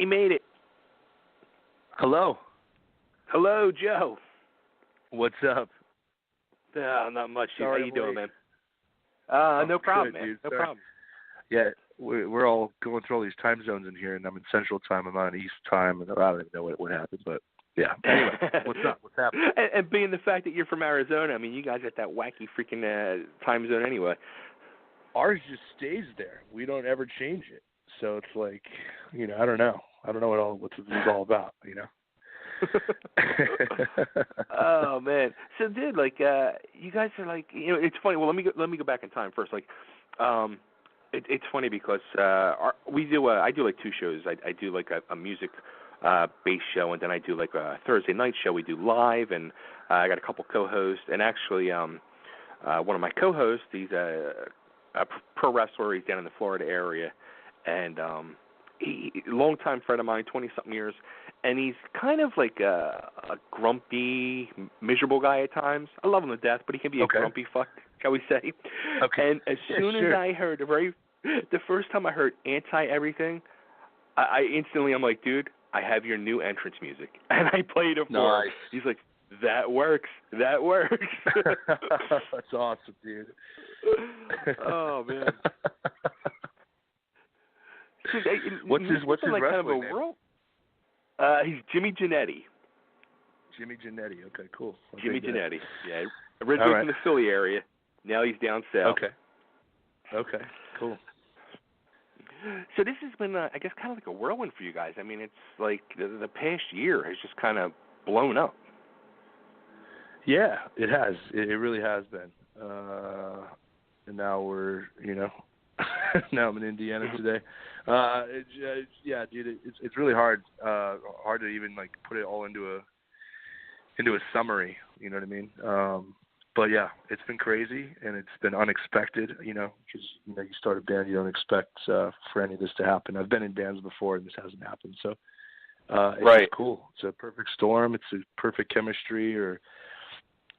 He made it. Hello. Hello, Joe. What's up? Not much. Sorry, How you doing, man? Oh, no problem, good, man. dude. No Sorry. problem. Yeah, we're all going through all these time zones in here, and I'm in Central Time. I'm on East Time, and I don't even know what happened, but yeah. Anyway, what's up? What's happening? And being the fact that you're from Arizona, I mean, you guys got that wacky freaking time zone anyway. Ours just stays there. We don't ever change it. So it's like, I don't know. I don't know what this is all about, Oh man! So, dude, like, you guys are like, it's funny. Well, let me go back in time first. Like, it's funny because I do like two shows. I do like a music based show, and then I do like a Thursday night show. We do live, and I got a couple co-hosts, and actually, one of my co-hosts, he's a pro wrestler. He's down in the Florida area, and longtime friend of mine, 20-something years, and he's kind of like a grumpy, miserable guy at times. I love him to death, but he can be a grumpy fuck, shall we say. Okay. And as soon as I heard, the first time I heard Anti-Everything, I instantly, I'm like, dude, I have your new entrance music. And I played it for him. He's like, that works. That works. That's awesome, dude. Oh, man. What's his wrestling kind of a name? world? He's Jimmy Giannetti. Jimmy Giannetti. Okay, cool. Jimmy Giannetti. Yeah, originally from the Philly area. Now he's down south. Okay, cool. So this has been, I guess, kind of like a whirlwind for you guys. I mean, it's like the past year has just kind of blown up. Yeah, it has. It really has been. And now we're, now I'm in Indiana today. Yeah, dude, it's really hard to even like put it all into a summary. You know what I mean? But yeah, it's been crazy and it's been unexpected. Because you start a band, you don't expect for any of this to happen. I've been in bands before and this hasn't happened, so it's just cool. It's a perfect storm. It's a perfect chemistry, or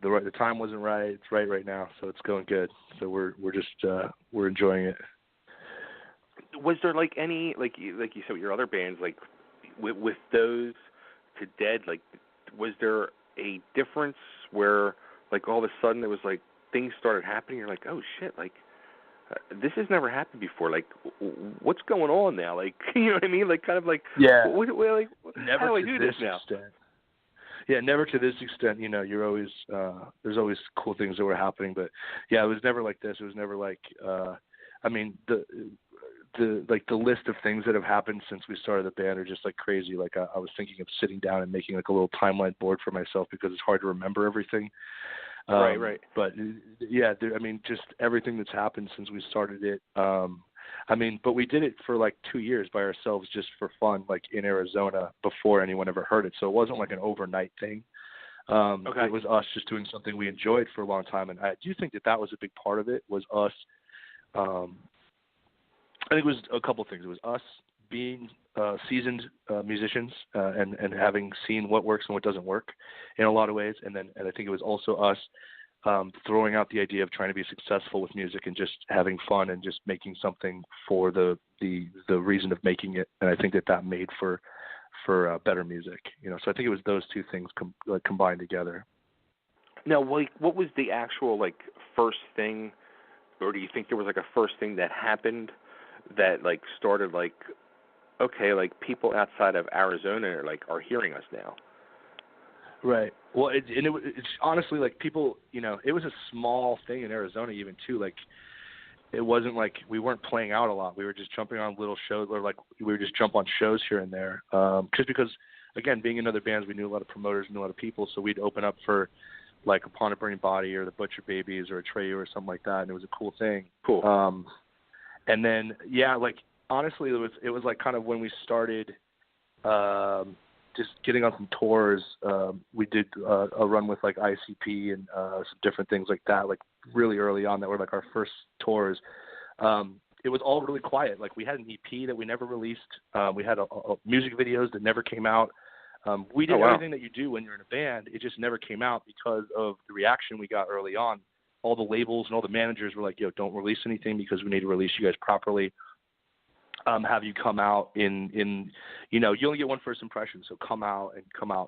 the time wasn't right. It's right now, so it's going good. So we're just we're enjoying it. Was there like any like you said with your other bands, like with those to Dead, like was there a difference where like all of a sudden it was like things started happening? You're like, oh shit, like this has never happened before. Like what's going on now? Like you know what I mean? Like kind of like never how do I to do this this now? extent. Yeah, never to this extent. You're always there's always cool things that were happening, but yeah, it was never like this. It was never like I mean the list of things that have happened since we started the band are just like crazy. Like I was thinking of sitting down and making like a little timeline board for myself because it's hard to remember everything. Right. But yeah, I mean, just everything that's happened since we started it. But we did it for like 2 years by ourselves just for fun, like in Arizona before anyone ever heard it. So it wasn't like an overnight thing. It was us just doing something we enjoyed for a long time. And I do think that was a big part of it, was us. I think it was a couple of things. It was us being seasoned musicians and having seen what works and what doesn't work in a lot of ways. And I think it was also us throwing out the idea of trying to be successful with music and just having fun and just making something for the reason of making it. And I think that made for better music. So I think it was those two things combined together. Now, like, what was the actual like first thing, or do you think there was like a first thing that happened that like started like, okay, like people outside of Arizona are hearing us now? Right. Well, it's honestly like people, it was a small thing in Arizona even too. Like it wasn't like we weren't playing out a lot. We were just jumping on little shows, or like we would just jump on shows here and there. Just because, again, being in other bands, we knew a lot of promoters, knew a lot of people, so we'd open up for like Upon a Burning Body or the Butcher Babies or Atreyu or something like that, and it was a cool thing. Cool. And then, yeah, like, honestly, it was like kind of when we started just getting on some tours. We did a run with, like, ICP and some different things like that, like, really early on that were, like, our first tours. It was all really quiet. Like, we had an EP that we never released. We had a music videos that never came out. We did everything that you do when you're in a band. It just never came out because of the reaction we got early on. All the labels and all the managers were like, yo, don't release anything because we need to release you guys properly. have you come out in you know, you only get one first impression, so come out,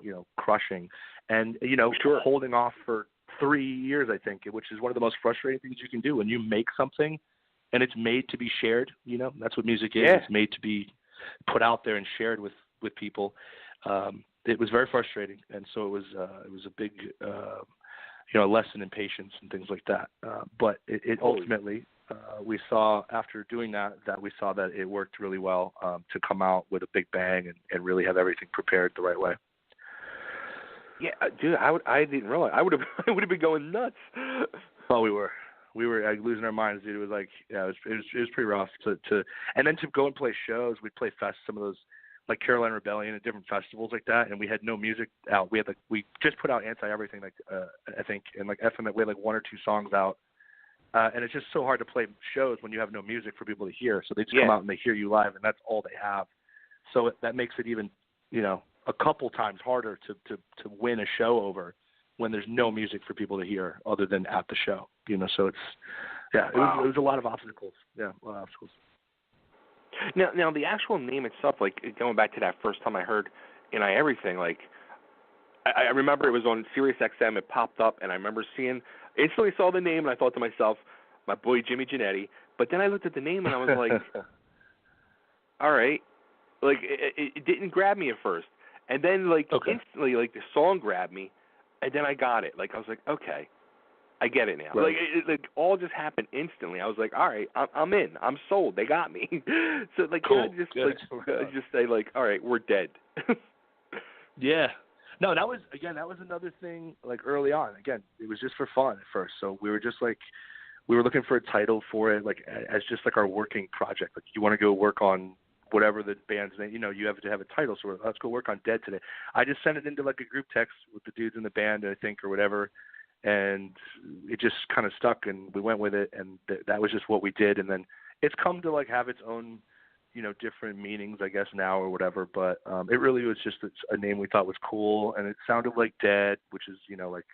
you know, crushing, and you know, Sure. holding off for 3 years, I think, which is one of the most frustrating things you can do when you make something and it's made to be shared. You know, that's what music is. Yeah. It's made to be put out there and shared with people. It was very frustrating, and so it was a big you know, lesson in patience and things like that. But it ultimately, we saw after doing that we saw that it worked really well to come out with a big bang and really have everything prepared the right way. Yeah, dude, I didn't realize. I would have been going nuts. Oh, we were like, losing our minds, dude. It was like, yeah, it was pretty rough to and then to go and play shows. We'd play some of those, like Carolina Rebellion at different festivals like that, and we had no music out. We just put out Anti-Everything, like I think, and like FM, we had like 1 or 2 songs out, and it's just so hard to play shows when you have no music for people to hear. So they just come out and they hear you live, and that's all they have. So that makes it even, you know, a couple times harder to win a show over when there's no music for people to hear other than at the show. You know, so it's it was a lot of obstacles. Yeah, a lot of obstacles. Now the actual name itself, like going back to that first time I heard Everything, like I remember it was on Sirius XM. It popped up, and I remember instantly saw the name, and I thought to myself, my boy Jimmy Giannetti. But then I looked at the name, and I was like, all right, like it didn't grab me at first, and then like instantly, like the song grabbed me, and then I got it. Like I was like, okay, I get it now. Right. Like it all just happened instantly. I was like, all right, I'm in. I'm sold. They got me. So like, cool. Can I just say like, all right, we're dead. Yeah. No, that was another thing. Like early on, again, it was just for fun at first. So we were just like, we were looking for a title for it, like as just like our working project. Like you want to go work on whatever the band's name, you know, you have to have a title. So let's go work on Dead today. I just sent it into like a group text with the dudes in the band, I think, or whatever. And it just kind of stuck, and we went with it, and that was just what we did. And then it's come to like have its own, you know, different meanings, I guess, now or whatever. But it really was just a name we thought was cool, and it sounded like Dead, which is, you know, like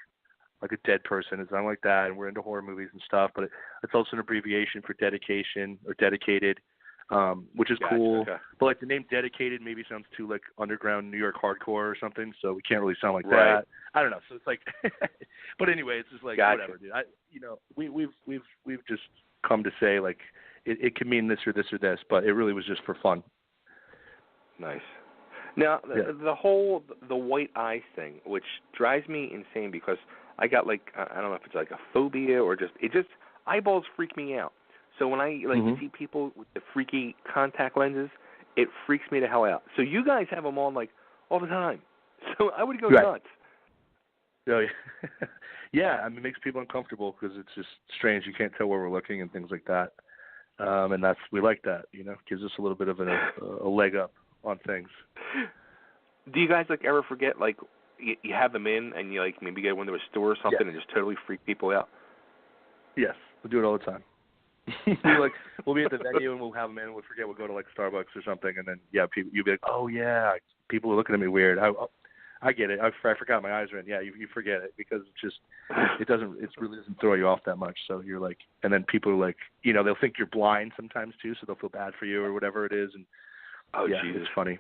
a dead person. It sounded like that, and we're into horror movies and stuff. But it's also an abbreviation for dedication or dedicated, which is cool. Okay. But like the name Dedicated maybe sounds too like underground New York hardcore or something, so we can't really sound like that. I don't know. So it's like, but anyway, it's just like whatever, dude. You know, we've just come to say like it can mean this or this or this, but it really was just for fun. Nice. Now the white eye thing, which drives me insane because I got like I don't know if it's like a phobia or just eyeballs freak me out. So when I see people with the freaky contact lenses, it freaks me the hell out. So you guys have them on like all the time. So I would go nuts. Oh, yeah. Yeah, I mean, it makes people uncomfortable because it's just strange. You can't tell where we're looking and things like that. And we like that, you know, gives us a little bit of a leg up on things. Do you guys like ever forget like you have them in and you like maybe get one to a store or something and just totally freak people out? Yes, we do it all the time. We'll be at the venue and we'll have them in. We'll forget. We'll go to like Starbucks or something, and then you'll be like, oh yeah, people are looking at me weird. I get it. I forgot my eyes are in. Yeah, you forget it because it really doesn't throw you off that much. So you're like, and then people are like, you know, they'll think you're blind sometimes too, so they'll feel bad for you or whatever it is. And Jesus. It's funny.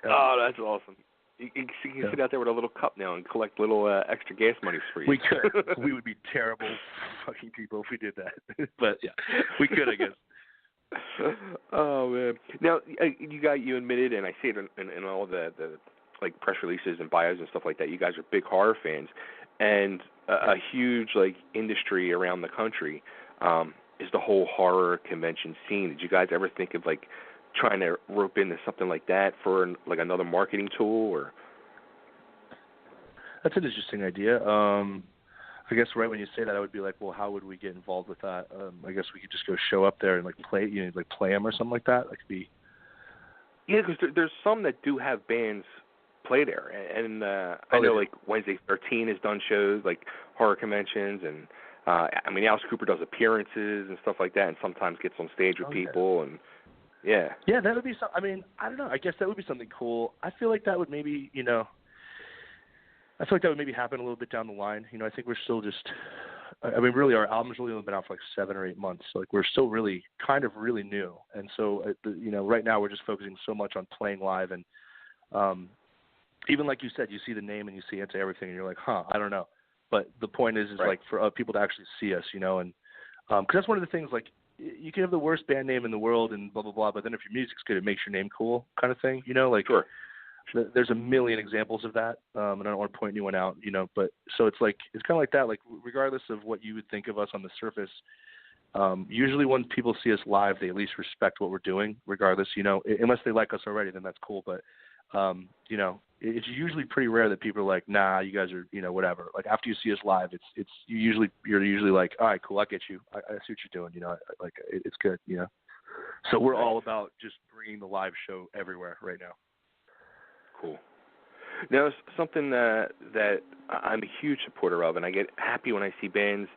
Oh, that's awesome. You can sit out there with a little cup now and collect little extra gas money for you. We could. We would be terrible fucking people if we did that. But yeah, we could, I guess. Oh man! Now you admitted, and I see it in all the like press releases and bios and stuff like that. You guys are big horror fans, and a huge like industry around the country is the whole horror convention scene. Did you guys ever think of like trying to rope into something like that for like another marketing tool? Or that's an interesting idea. I guess right when you say that, I would be like, well, how would we get involved with that? I guess we could just go show up there and like play, you know, like play them or something like that. That could be. Yeah, because there's some that do have bands play there, and I know like Wednesday 13 has done shows like horror conventions, and I mean Alice Cooper does appearances and stuff like that, and sometimes gets on stage with people, and yeah, that would be some. I mean, I don't know. I guess that would be something cool. I feel like that would maybe, you know, I feel like that would maybe happen a little bit down the line. You know, I think we're still just I mean, really, our album's really only been out for like 7 or 8 months. So, like, we're still really new. And so, right now we're just focusing so much on playing live. And even like you said, you see the name and you see Into Everything, and you're like, I don't know. But the point is right. like for people to actually see us, and because that's one of the things, like, you can have the worst band name in the world and blah, blah, blah, but then if your music's good, it makes your name cool kind of thing, like. Sure. There's a million examples of that, and I don't want to point anyone out, but so it's like, it's kind of like that, like, regardless of what you would think of us on the surface, usually when people see us live, they at least respect what we're doing, regardless, unless they like us already, then that's cool, but, it's usually pretty rare that people are like, nah, you guys are, whatever. Like, after you see us live, you're usually like, all right, cool, I get you. I see what you're doing, it's good, So we're all about just bringing the live show everywhere right now. Cool. Now, something that I'm a huge supporter of, and I get happy when I see bands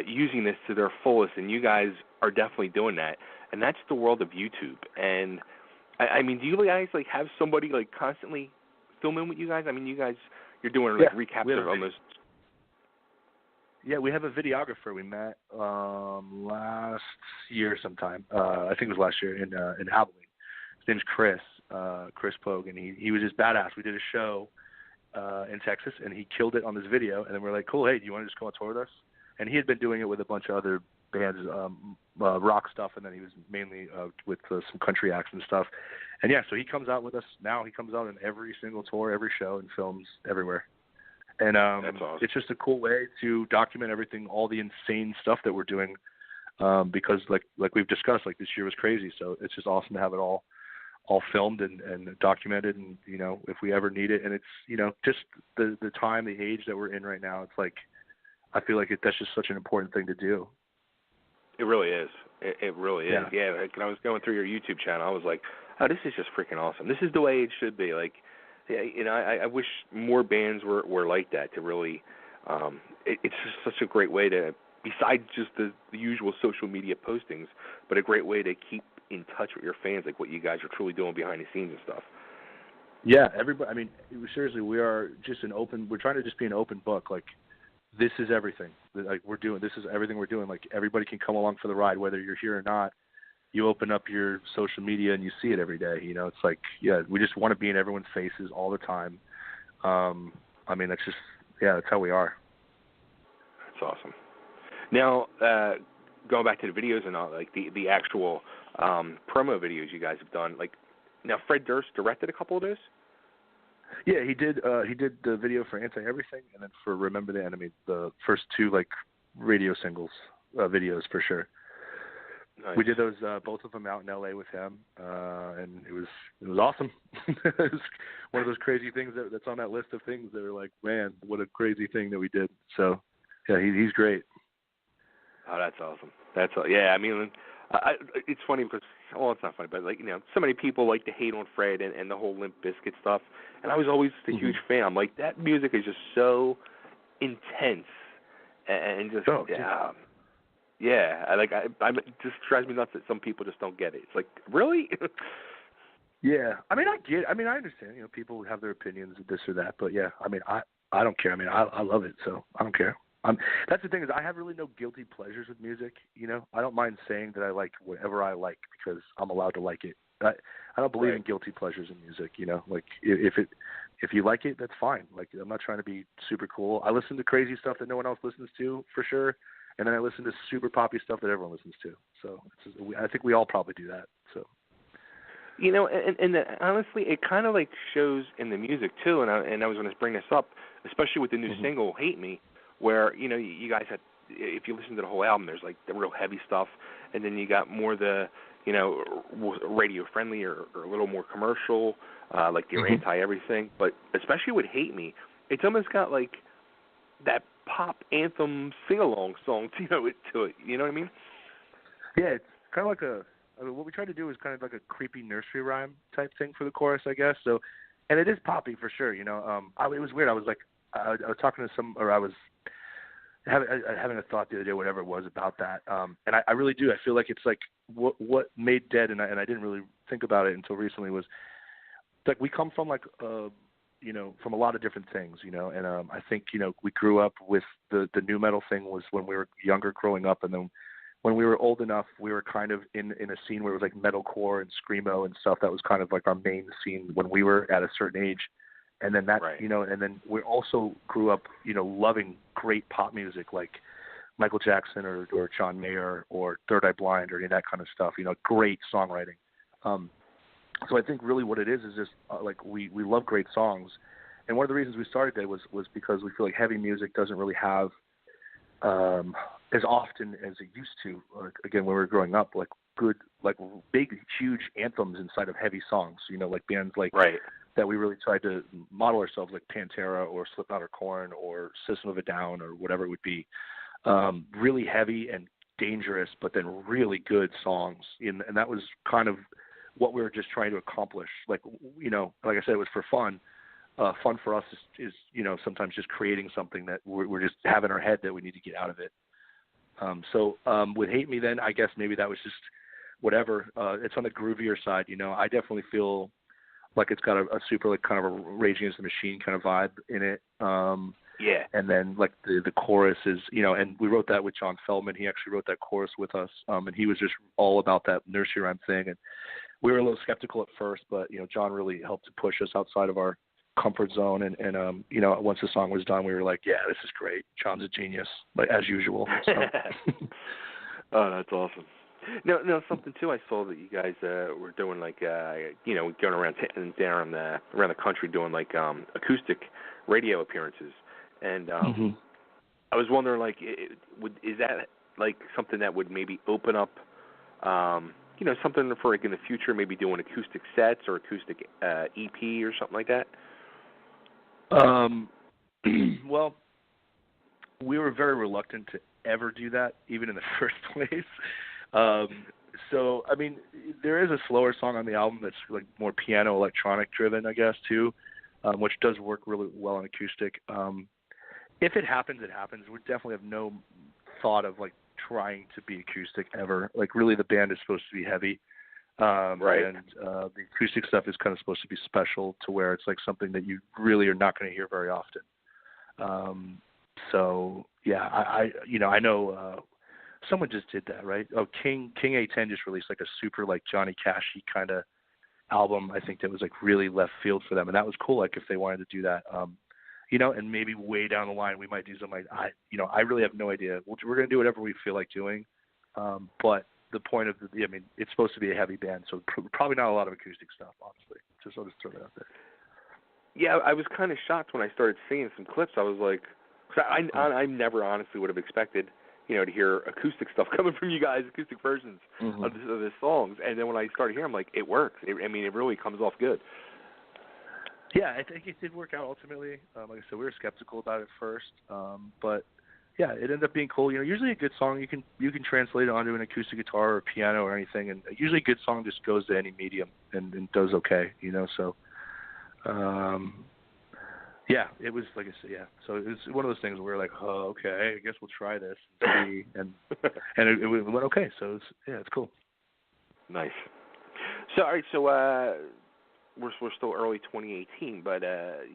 using this to their fullest, and you guys are definitely doing that, and that's the world of YouTube. And, I mean, do you guys, like, have somebody, like, constantly filming with you guys? I mean, you're doing, like, recaps of almost... Yeah, we have a videographer we met last year sometime. I think it was last year in Abilene. His name's Chris Pogue, and he was just badass. We did a show in Texas, and he killed it on this video. And then we're like, cool, hey, do you want to just come on tour with us? And he had been doing it with a bunch of other bands, rock stuff, and then he was mainly with some country acts and stuff. And yeah, so he comes out with us now. He comes out on every single tour, every show, and films everywhere. And that's awesome. It's just a cool way to document everything, all the insane stuff that we're doing, because like we've discussed, like, this year was crazy. So it's just awesome to have it all filmed and documented, and if we ever need it. And it's just the time, the age that we're in right now, it's like, I feel like that's just such an important thing to do. It really is. It really is. Yeah. Like, when I was going through your YouTube channel, I was like, oh, this is just freaking awesome. This is the way it should be. Like, I wish more bands were like that, to really it's just such a great way to, besides just the usual social media postings, but a great way to keep in touch with your fans, like what you guys are truly doing behind the scenes and stuff. Yeah, everybody. I mean, seriously, we're trying to just be an open book. Like, this is everything. Like, this is everything we're doing. Like, everybody can come along for the ride, whether you're here or not. You open up your social media and you see it every day. It's like, yeah, we just want to be in everyone's faces all the time. I mean, that's just, that's how we are. That's awesome. Now, going back to the videos and all, like the actual promo videos you guys have done, like, now Fred Durst directed a couple of those? Yeah, he did the video for Anti Everything, and then for Remember the Enemy, the first two, like, radio singles, videos for sure. Nice. We did those, both of them out in LA with him, and it was awesome. It was one of those crazy things that's on that list of things that are like, man, what a crazy thing that we did. So, yeah, he's great. Oh, that's awesome. Yeah. I mean, it's funny because, well, it's not funny, but, like, so many people like to hate on Fred and the whole Limp Bizkit stuff, and I was always a huge fan. I'm like, that music is just so intense and just it just drives me nuts that some people just don't get it. It's like, really? Yeah, I mean, I understand. People have their opinions of this or that, but yeah, I mean, I don't care. I mean, I love it, so I don't care. That's the thing, is I have really no guilty pleasures with music. I don't mind saying that I like whatever I like because I'm allowed to like it. I don't believe in guilty pleasures in music. Like, if you like it, that's fine. Like, I'm not trying to be super cool. I listen to crazy stuff that no one else listens to, for sure, and then I listen to super poppy stuff that everyone listens to. So I think we all probably do that. So. And honestly, it kind of, like, shows in the music too. And I was going to bring this up, especially with the new single "Hate Me," where you guys had, if you listen to the whole album, there's, like, the real heavy stuff, and then you got more the radio friendly or a little more commercial, like your Anti Everything. But especially with "Hate Me," it's almost got, like, that pop anthem sing along song to it. You know what I mean? Yeah, it's kind of like what we try to do is kind of like a creepy nursery rhyme type thing for the chorus, I guess. So, and it is poppy for sure. It was weird. I was like, I was talking to I was having a thought the other day, whatever it was, about that. And I really do. I feel like it's like what made Dead, and I didn't really think about it until recently, was like we come from like from a lot of different things, and I think, we grew up with the new metal thing was when we were younger growing up, and then when we were old enough, we were kind of in a scene where it was like metalcore and screamo and stuff. That was kind of like our main scene when we were at a certain age. And then that, right. And then we also grew up, loving great pop music like Michael Jackson or John Mayer or Third Eye Blind or any of that kind of stuff, great songwriting. So I think really what it is just like we love great songs. And one of the reasons we started that was because we feel like heavy music doesn't really have as often as it used to. Again, when we were growing up, like good, like big, huge anthems inside of heavy songs. Like bands like right. that we really tried to model ourselves, like Pantera or Slipknot or Korn or System of a Down or whatever it would be. Really heavy and dangerous, but then really good songs. And that was kind of what we were just trying to accomplish. Like, like I said, it was for fun. Fun for us is sometimes just creating something that we're just have in our head that we need to get out of it. So with Hate Me Then, I guess maybe that was just whatever. It's on the groovier side, I definitely feel like it's got a super like kind of a Rage Against the Machine kind of vibe in it. Yeah. And then like the chorus is, and we wrote that with John Feldman. He actually wrote that chorus with us. And he was just all about that nursery rhyme thing. And we were a little skeptical at first, but, John really helped to push us outside of our comfort zone. And once the song was done, we were like, yeah, this is great. John's a genius, like as usual. So. Oh, that's awesome. No, something too. I saw that you guys were doing like going around around the country doing like acoustic radio appearances, and I was wondering like, is that like something that would maybe open up, something for like in the future, maybe doing acoustic sets or acoustic EP or something like that? Well, we were very reluctant to ever do that, even in the first place. So, I mean, there is a slower song on the album that's like more piano electronic driven, I guess, too, which does work really well on acoustic. If it happens, it happens. We definitely have no thought of like trying to be acoustic ever. Like really the band is supposed to be heavy. Right. And the acoustic stuff is kind of supposed to be special to where it's like something that you really are not going to hear very often. So yeah, I know, someone just did that, right? Oh, King A10 just released like a super like Johnny Cash-y kind of album. I think that was like really left field for them, and that was cool. Like if they wanted to do that, and maybe way down the line we might do something. I really have no idea. We're gonna do whatever we feel like doing, but the point of it's supposed to be a heavy band, so probably not a lot of acoustic stuff, honestly. I'll just throw that out there. Yeah, I was kind of shocked when I started seeing some clips. I was like, cause I never honestly would have expected, to hear acoustic stuff coming from you guys, acoustic versions of the songs. And then when I started hearing, I'm like, it works. It really comes off good. Yeah, I think it did work out ultimately. Like I said, we were skeptical about it first, but yeah, it ended up being cool. Usually a good song you can translate it onto an acoustic guitar or piano or anything, and usually a good song just goes to any medium and does okay. So. Yeah, it was like I said. Yeah, so it was one of those things where we're like, oh, okay, I guess we'll try this and see, and it went okay. So it's cool. Nice. So all right, so we're still early 2018, but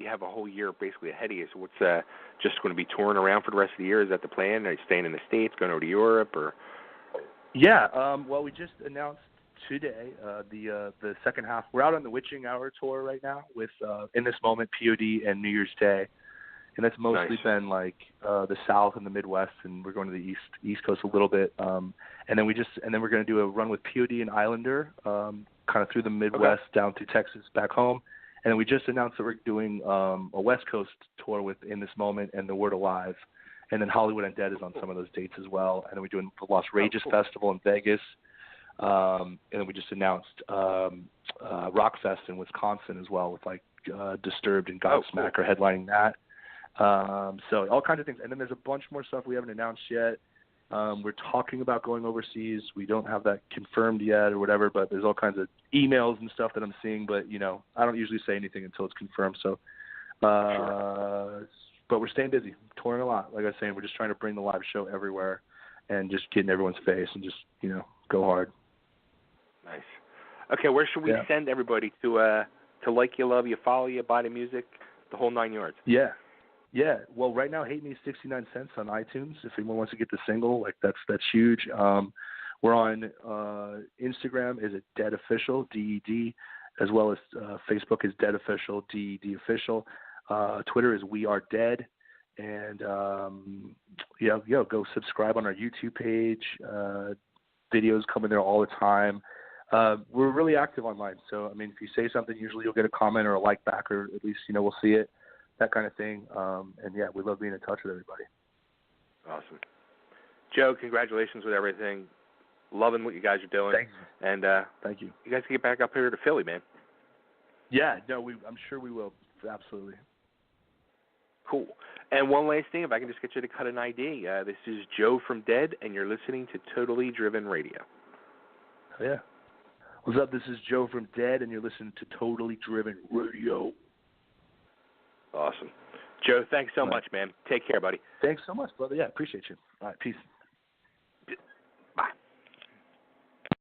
you have a whole year basically ahead of you. So what's just going to be touring around for the rest of the year? Is that the plan? Are you staying in the States, going over to Europe, or? Yeah, well, we just announced today the second half. We're out on the Witching Hour tour right now with In This Moment, POD, and New Year's Day, and that's mostly been like the South and the Midwest, and we're going to the East Coast a little bit, and then we're going to do a run with POD and Islander, kind of through the Midwest down to Texas back home, and then we just announced that we're doing a West Coast tour with In This Moment and The Word Alive, and then Hollywood Undead is on some of those dates as well, and then we're doing the Los Rages Festival in Vegas. And then we just announced Rockfest in Wisconsin as well with like Disturbed and Godsmack are headlining that. So all kinds of things. And then there's a bunch more stuff we haven't announced yet. We're talking about going overseas. We don't have that confirmed yet or whatever, but there's all kinds of emails and stuff that I'm seeing. But, I don't usually say anything until it's confirmed. So, but we're staying busy, touring a lot. Like I was saying, we're just trying to bring the live show everywhere and just get in everyone's face and just, go hard. Nice. Okay, where should we send everybody to like you, love you, follow you, buy the music, the whole 9 yards. Yeah. Yeah. Well, right now, Hate Me is 69 cents on iTunes. If anyone wants to get the single, like that's huge. We're on Instagram is it DED Official, DED, as well as Facebook is DED Official, DED Official. Twitter is We Are Dead. And, go subscribe on our YouTube page. Videos coming there all the time. We're really active online. So, I mean, if you say something, usually you'll get a comment or a like back, or at least, we'll see it, that kind of thing. And, yeah, we love being in touch with everybody. Awesome. Joe, congratulations with everything. Loving what you guys are doing. Thanks. And thank you. You guys can get back up here to Philly, man. Yeah, no, I'm sure we will. Absolutely. Cool. And one last thing, if I can just get you to cut an ID. This is Joe from DED, and you're listening to Totally Driven Radio. Yeah. What's up? This is Joe from DED, and you're listening to Totally Driven Radio. Awesome. Joe, thanks so much, man. Take care, buddy. Thanks so much, brother. Yeah, appreciate you. All right, peace.